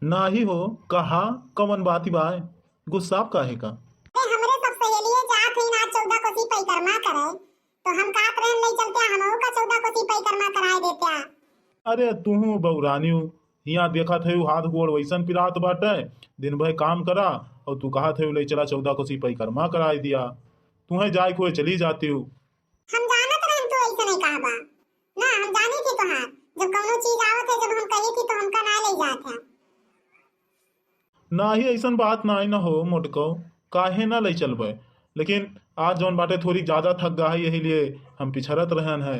नाही हो। कहा कवन बाती बाय गुस्सा काहे का। हमरे सब सहेलिए जात हई आज 14 कोसी परिक्रमा करे तो हम का ट्रेन ले चलते हमहू का 14 कोसी परिक्रमा कराए देते। अरे तू बौरानियू यहाँ देखा थे हाथ गोड़ वैसन पिरात बाटे। दिन भर काम करा और तू कहा थे ले चला 14 कोसी परिक्रमा कराए दिया। तुम्हें जाए कोई चली जाती हूँ। हम जानत रहन तू ऐसा नहीं कहा बा ना, हम जानी थी तोहार जब कौनो चीज आवत है जब हम कही थी तो हमका ना ले जात है। ना ही ऐसन बात ना ही ना हो मोटको, काहे ना ले चलबे। लेकिन आज जौन बाटे थोड़ी ज्यादा थक गई यही लिए हम पिछड़त रहन है।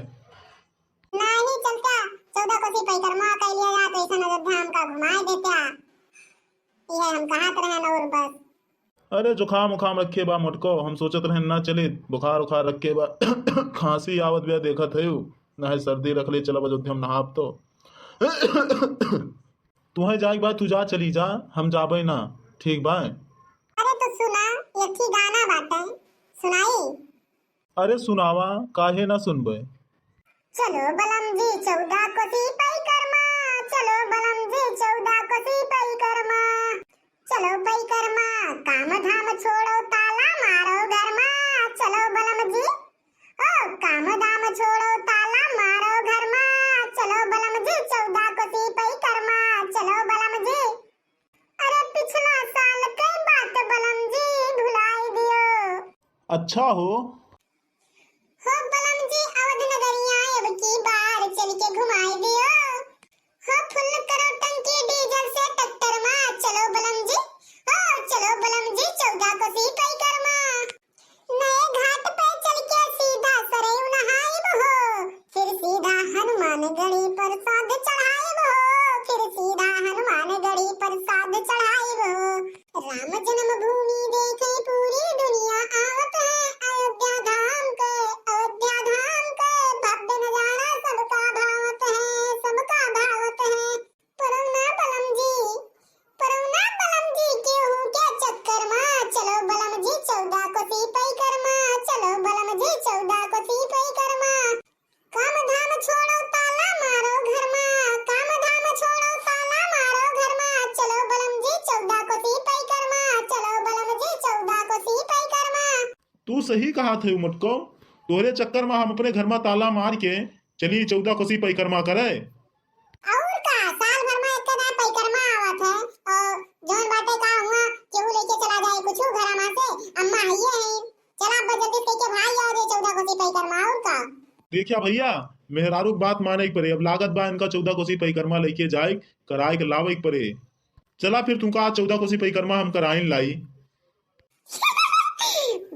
नहीं चलता 14 कोसी परिक्रमा कर लिया जात ऐसा अयोध्या हमका घुमाए देता। ये हम कहत रहन और बस। अरे जुखाम उखाम रखे बा मोटको, हम सोचत रहन ना चले। बुखार उखार रखे बा खांसी आवत बिया देखत है ना है सर्दी रख ले चला अयोध्या हम नहाब तो तुम्हें जाए बा तू जा चली जा, हम जाबे ना ठीक बा। अरे तो सुना एक ही गाना बाटे सुनाई। अरे सुनावा काहे ना सुनबे। चलो बलम जी 14 कोसी परिक्रमा, चलो बलम जी 14 कोसी परिक्रमा, चलो परिक्रमा काम धाम छोड़ो ताला मारो घर में। चलो बलम जी ओ काम धाम छोड़ो ताला मारो घर में। चलो बलम जी 14 कोसी परिक्रमा, चलो बलम जी। अरे पिछला साल कई बात बलम जी भुलाई दियो। अच्छा हो बलम जी अवध नगरिया अब की बार चल के घुमाई दियो। हो फुल करो टंकी डीजल से टक्कर में। चलो बलम जी ओ चलो बलम जी 14 कोसी परिक्रमा। नए घाट पे चल के सीधा सरयू नहाइब हो, फिर सीधा हनुमानगढ़ी प्रसाद चढ़ाइब हो, फिर सीधा हनुमानगढ़ी प्रसाद चढ़ाइब हो। राम जन्मभूमि देखे पूरी दुनिया आवत है अयोध्या धाम के, अयोध्या धाम के भव्य नजारा सबका भावत है, सबका भावत है। परौना बलम जी केहू के चक्कर में। चलो बलम जी 14 कोसी परिक्रमा, चलो बलम जी 14 कोसी परिक्रमा। काम धाम छोड़ो ताला मारो घर में, काम धाम छोड़ो ताला मारो घर में। चलो बलम जी 14 कोसी परिक्रमा, चलो बलम जी 14 कोसी परिक्रमा। तू सही कहा थे मुटको, तोरे चक्कर में हम अपने घर में ताला मार के चली 14 कोसी परिक्रमा करे। और का साल भर में एक ना परिक्रमा आवत है और जौन बाटे का हुआ केहू लेके चला जाए कुछु घर में से अम्मा हइये है। चला जल्दी से के भाई आओ दे 14 कोसी परिक्रमा। और का देखिया भैया मेहरारू की बात माने के पड़े। अब लागत बा इनका 14 कोसी परिक्रमा लेके जाए कराए के लावे के पड़े। चला फिर तुमका आज 14 कोसी परिक्रमा हम कराइन लाई।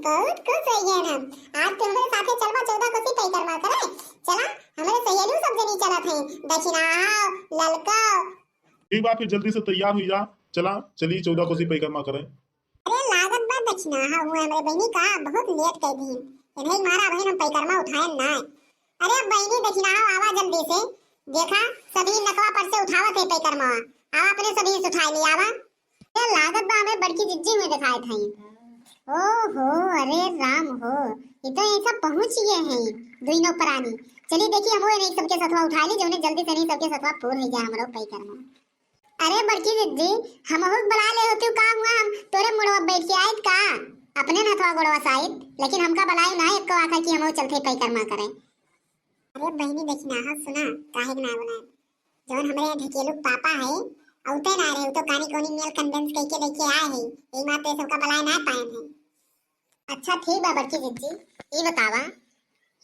बहुत खुश है ये हम आज तो हमारे साथे चलवा 14 कोसी परिक्रमा करे। चला हमारे सहेलियों सब जनी चलत हैं दक्षिणाओ ललकाओ। ठीक बा फिर जल्दी से तैयार हुई जा, चला चली 14 कोसी परिक्रमा करें। अरे लागत बा दक्षिणा हुआ हमारे बहनी का बहुत लेट कर दी इन्हें मारा बहन हम परिक्रमा उठाए ना। अरे बहनी दक्षिणा आवा जल्दी से देखा सभी नकवा पर से उठावत है परिक्रमा आवा अपने सभी से उठा लिया आवा। ये लागत बा हमें बड़की जिज्जी में दिखाए थे। ओहो अरे राम हो ये तो ऐसा पहुंच गए हैं दुइनो प्राणी। चलिए देखिए हम नहीं सबके सतवा उठा ली जो ने जल्दी से नहीं सबके सतवा पूर हो गया हमरो परिक्रमा। अरे बड़की जिज्जी हम बहुत बुला ले होती का हुआ हम तोरे मुड़वा बैठ के आइत का अपने नथवा गोड़वा साइड लेकिन हमका बुलाए ना एक को आका कि हम चलते परिक्रमा करें। अरे बहनी देखना हा सुना काहे ना बुलाए जोन हमरे ढकेलू पापा है औते ना रे तो कानी कोनी मेल कंडेंस कह के लेके आए हैं ई माते सबका बुलाए ना पाए हैं। अच्छा ठीक बा बड़की जिज्जी ई बतावा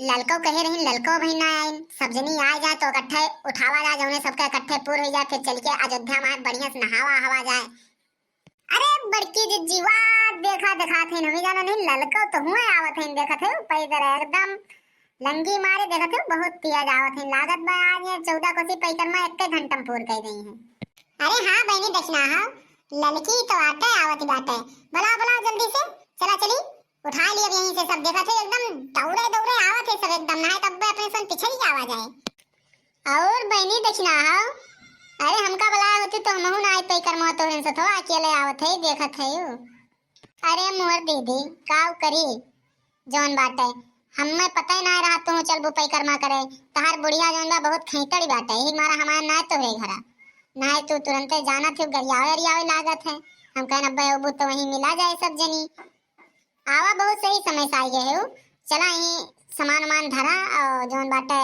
ललको कहे रही ललको भी ना आए सब जनी आ जाए तो इकट्ठे उठावा जाए जौने सबका इकट्ठे पूर हो जाए फिर चल के अयोध्या में बढ़िया से नहावा हवा जाए। अरे बड़की जिज्जी वाह देखा देखा थे हमें जाना नहीं ललको तो हुए आवत हैं देखा थे पैदर एकदम लंगी मारे देखा थे बहुत तेज आवत हैं लागत बा आज ये 14 कोसी परिक्रमा एक घंटा में पूर कर गई है। अरे हां बहनी दक्षिणा हां ललकी तो आटे आवत बाटे बुला बुला जल्दी से चला चली उठा लिया यहीं से सब देखा थे एकदम दौड़े दौड़े आवत है सब एकदम ना तब अपने सन पिछड़ी के आवाज आए। और बहनी दक्षिणा हां अरे हमका बुलाया होती तो हमहु ना आए परिक्रमा तो से थोड़ा अकेले आवत है देखत है। अरे मोर दीदी काव करी जौन बाटे हमें पता ही ना रहा तू चल बु परिक्रमा करे तहार बुढ़िया जौन बा बहुत खैतड़ी बाटे एक मारा हमार ना तो है घरा नहीं तू तुरंत जाना थे गरियावे अरियावे लागत है। हम कहन अब्बे अबू तो वहीं मिला जाए सब जनी। आवा बहुत सही समय से आई गए हो। चला ही सामान वामान धरा और जौन बाटे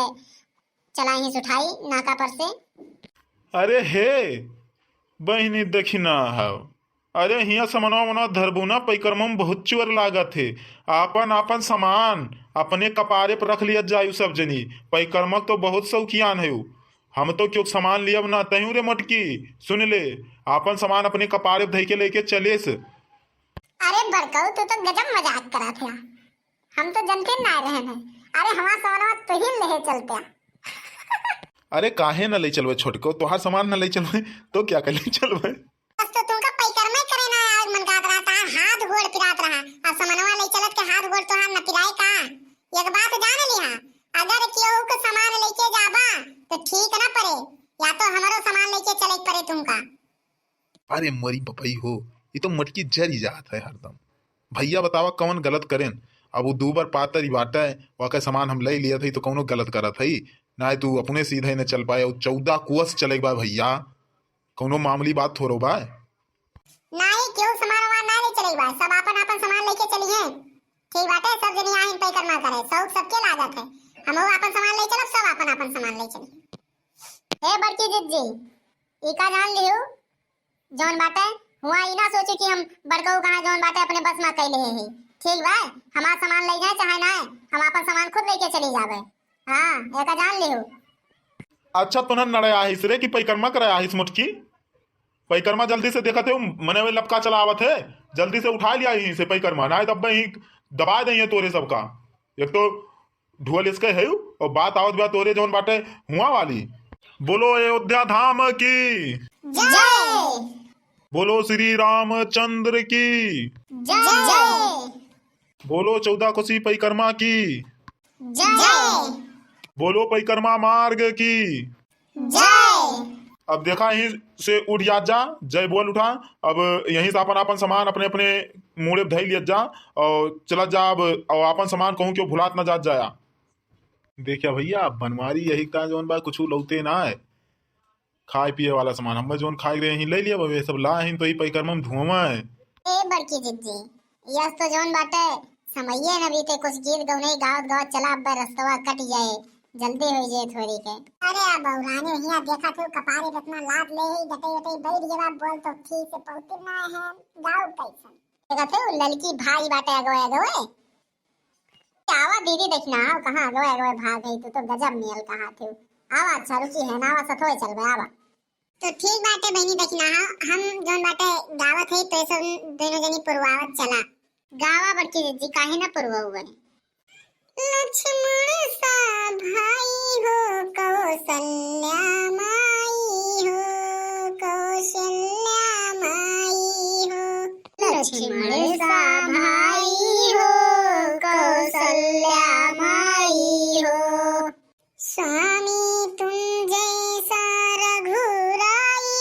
चला ही उठाई नाका पर से। अरे हे बहनी देखी ना हाउ, अरे हिया सामानवा मना धरबू ना पैकरमा में बहुत चोर लागत है। आपन आपन सामान अपने कपारे पर रख लिया जायु सब जनी। पैकरमा तो बहुत शौकियान है। हम तो क्यों सामान लिया ना तयू रे मोटकी, सुन ले आपन सामान अपने कपारे पर धई के लेके चले से। अरे बड़काऊ तू तो गजब मजाक करा था। हम तो जनते ना रहे हैं। अरे हमारा सामान तो ही ले चलते। अरे काहे न ले चलवे छोटको, तोहार सामान न ले चलवे तो क्या कर ले चलवे। बस तो तुमका पैकरमा करे ना आज मन कात रहा था, हाथ गोड़ पिरात रहा। अब सामानवा ले चलत के हाथ गोड़ तो हम न पिराए का। एक बात जान लिहा, अगर केहू के सामान लेके जाबा तो ठीक ना पड़े, या तो हमारो सामान लेके चले पड़े तुमका। अरे मरी बपई हो, ये तो मटकी जरी जात है हरदम। भैया बतावा कौन गलत करें। अब वो दो बार पातर ही बाटा है, वाकई सामान हम ले लिया थे तो कौनो गलत करा था ही ना। तू अपने सीधे न चल पाए, 14 कुआस चले बा भैया, कौनो मामूली बात थोड़ो बा। नहीं क्यों सामान वामान ना ले चले बा, सब अपन अपन सामान लेके चलिए। ठीक बात है, सब जने आइन पैकरमा करे, सब सबके लागत है। हम अपन सामान ले चलब, सब अपन अपन सामान ले चलिए। ए बड़की जिज्जी इका जान लियो जौन बाटे हुआ ई ना सोचे कि हम बड़काऊ कहां जौन बाटे अपने बस में कैले है। ठीक बा, हमारा सामान ले जाए चाहे ना, हम अपन सामान खुद लेके चली जावे। हां एका जान लियो। अच्छा तो न नड़े आहिस रे कि पैकरमा करे आहिस मुटकी। पैकरमा जल्दी से देखा थे मने में लपका चला आवत है, जल्दी से उठा लिया यहीं से पैकरमा, ना तब ही दबा देंगे तोरे सबका। एक तो ढुअल इसके है और बात आवत बा तोरे जौन बाटे हुआ वाली। बोलो अयोध्या धाम की जय, बोलो श्री रामचंद्र की जय, बोलो 14 कोसी पैकरमा की जय, बोलो पैकरमा मार्ग की जय। अब देखा यहीं से उठ जा, जय बोल उठा। अब यहीं से अपन अपन सामान अपने अपने मुड़े धई लिया जा और चला जा। अब और अपन सामान कहूँ क्यों भुलात ना जात जाया। देखिया भैया बनवारी यही का जौन बा कुछ लौते ना है। खाए पिए वाला सामान हम जोन खाए रहे यहीं ले लिया वे सब ला ही तो ही पैकरमा में धुआं है। ए बड़की जिज्जी यस तो जौन बाटे समइए न बीते, कुछ गीत गौने गावत गावत चला अब रस्तवा कट जाए, जल्दी हो जाए थोड़ी के। अरे अब औराने हिया देखा तो कपारे रत्ना लाद ले ही गटे गटे बैठ गेला, बोल तो ठीक से पहुंच ना है गाँव कैसन देखा थे लड़की भाई बाटे अगवे अगवे। आवा दीदी देखना आओ कहां अगवे अगवे भाग गई, तू तो गजब मेल कहा थे। आवा अच्छा रुचि है ना, आवा सथोए चल बे आवा। तो ठीक बाटे बहनी देखना हम जोन बाटे गावत है तो सब दोनों जनी पुरवावत चला। गावा बड़की जिज्जी काहे ना पुरवावे। लक्ष्मण सा भाई हो कौशल्या माई हो, कौशल्या माई हो। लक्ष्मण सा भाई हो कौशल्या माई हो। स्वामी तुम जैसा रघुराई,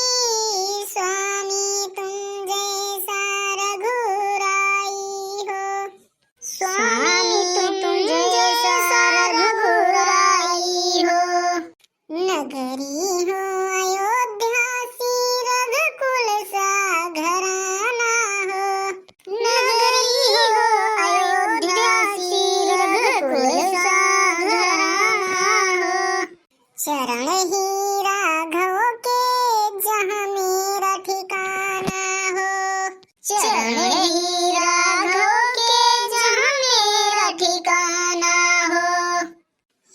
स्वामी तुम जैसा रघुराई हो, स्वामी तुम जैसा रघुराई हो। नगरी हो अयोध्या सी रघुकुल सा घराना हो, नगरी हो अयोध्या सी रघुकुल सा घराना हो। चरण ही राघव के जहाँ मेरा ठिकाना हो, चरण ही राघव के जहाँ मेरा ठिकाना हो।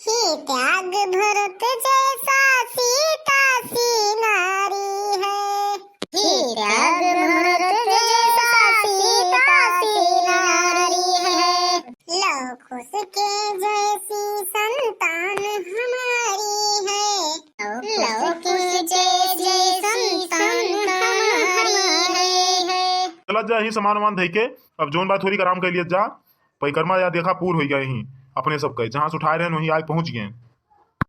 ही त्याग भरत जैसा सीता सी नारी है, ही त्याग भरत जैसा सीता सी नारी है। लव कुश के जैसी संतान हमारी है, लव कुश जैसी संतान हमारी है। चला जा यहीं सामान वामान धई के। अब जोन बात थोड़ी आराम कर लिया जा, पैकरमा या देखा पूर हो गया यहीं अपने सब कहे जहां से उठाए रहे वहीं आगे पहुंच गए।